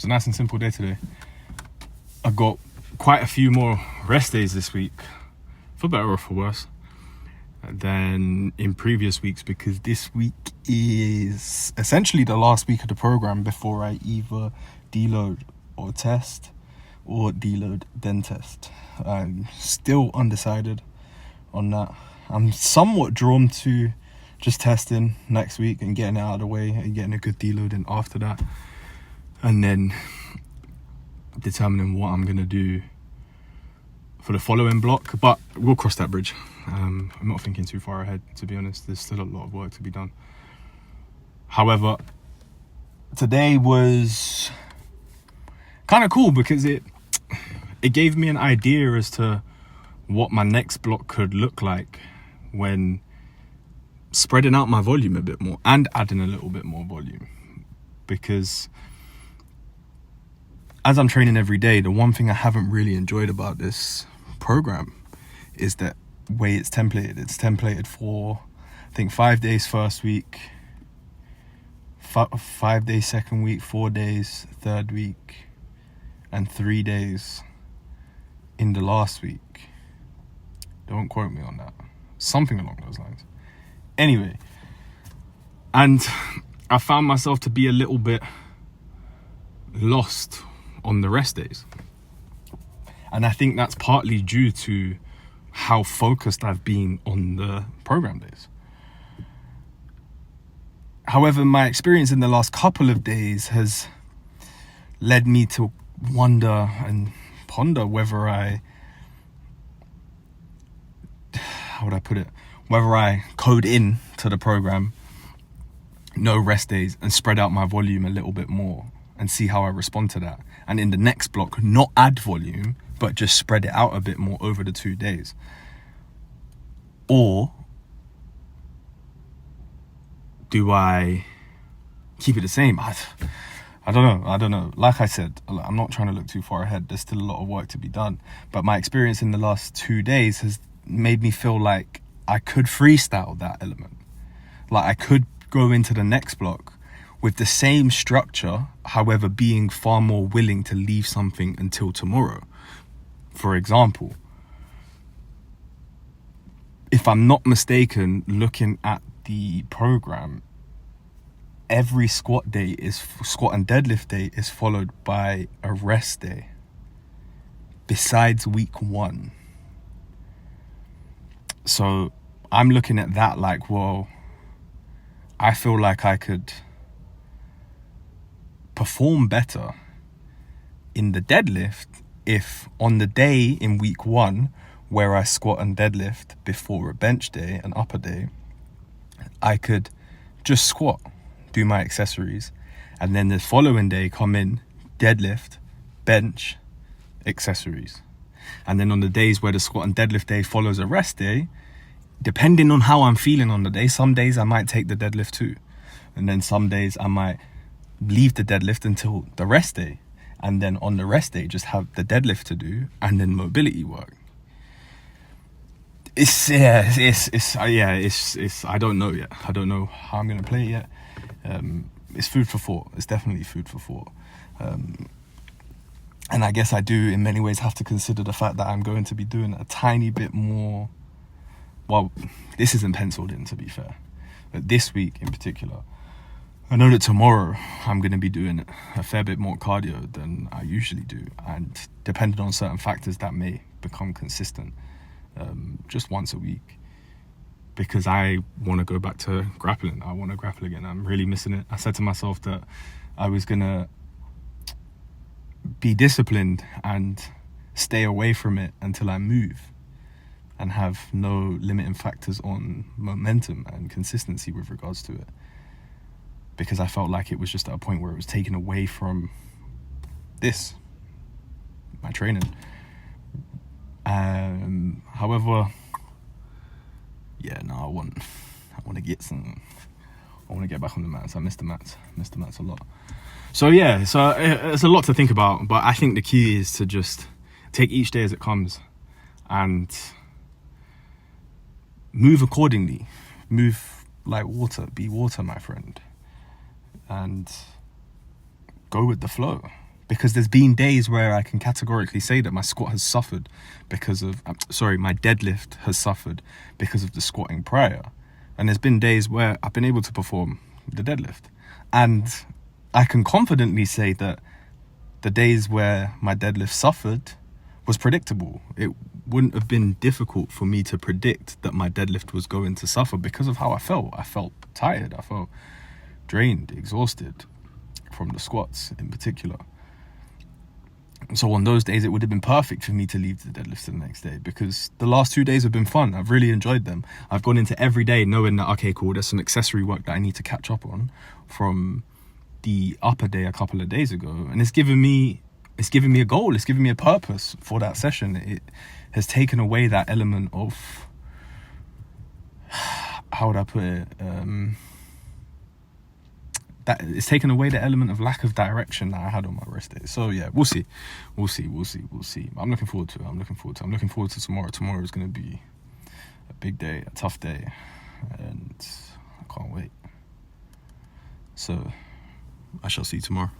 was a nice and simple day today. I got quite a few more rest days this week, for better or for worse, than in previous weeks, because this week is essentially the last week of the program before I either deload or test, or deload then test. I'm still undecided on that. I'm somewhat drawn to just testing next week and getting it out of the way and getting a good deload in after that, and then determining what I'm gonna do for the following block. But we'll cross that bridge. I'm not thinking too far ahead, to be honest. There's still a lot of work to be done. However, today was kind of cool because it gave me an idea as to what my next block could look like when spreading out my volume a bit more and adding a little bit more volume. Because as I'm training every day, the one thing I haven't really enjoyed about this program is that way it's templated. It's templated for, I think, 5 days first week, 5 days second week, 4 days third week, and 3 days in the last week. Don't quote me on that. Something along those lines. Anyway, and I found myself to be a little bit lost on the rest days. And I think that's partly due to how focused I've been on the program days. However, my experience in the last couple of days has led me to wonder and ponder whether whether I code in to the program no rest days and spread out my volume a little bit more and see how I respond to that. And in the next block, not add volume, but just spread it out a bit more over the 2 days. Or do I keep it the same? I don't know. Like I said, I'm not trying to look too far ahead. There's still a lot of work to be done. But my experience in the last 2 days has made me feel like I could freestyle that element. Like I could go into the next block with the same structure, however, being far more willing to leave something until tomorrow. For example, if I'm not mistaken, looking at the program, every squat and deadlift day is followed by a rest day besides week 1. So I'm looking at that like, well, I feel like I could perform better in the deadlift if on the day in week 1 where I squat and deadlift before a bench day, an upper day, I could just squat, do my accessories, and then the following day come in, deadlift, bench, accessories. And then on the days where the squat and deadlift day follows a rest day, depending on how I'm feeling on the day, some days I might take the deadlift too. And then some days I might leave the deadlift until the rest day. And then on the rest day, just have the deadlift to do and then mobility work. It's I don't know yet. I don't know how I'm going to play it yet. It's food for thought. It's definitely food for thought. And I guess I do in many ways have to consider the fact that I'm going to be doing a tiny bit more. Well, this isn't penciled in, to be fair. But this week in particular, I know that tomorrow I'm going to be doing a fair bit more cardio than I usually do. And depending on certain factors, that may become consistent just once a week. Because I want to go back to grappling. I want to grapple again. I'm really missing it. I said to myself that I was going to be disciplined and stay away from it until I move and have no limiting factors on momentum and consistency with regards to it. Because I felt like it was just at a point where it was taken away from my training. However, I want to get back on the mats. I miss the mats a lot. So it's a lot to think about, but I think the key is to just take each day as it comes and move accordingly. Move like water, be water, my friend, and go with the flow. because there's been days where I can categorically say that my squat has suffered because of, my deadlift has suffered because of the squatting prior. And there's been days where I've been able to perform the deadlift. And I can confidently say that the days where my deadlift suffered was predictable. It wouldn't have been difficult for me to predict that my deadlift was going to suffer because of how I felt. I felt tired. I felt drained, exhausted from the squats in particular. So on those days, it would have been perfect for me to leave the deadlifts the next day, because the last 2 days have been fun. I've really enjoyed them. I've gone into every day knowing that, okay, cool, there's some accessory work that I need to catch up on from the upper day a couple of days ago. And it's given me a goal. It's given me a purpose for that session. It has taken away that element of, how would I put it? That it's taken away the element of lack of direction that I had on my rest day. So yeah, we'll see. I'm looking forward to it. I'm looking forward to tomorrow. Tomorrow is going to be a big day, a tough day, and I can't wait. So I shall see you tomorrow.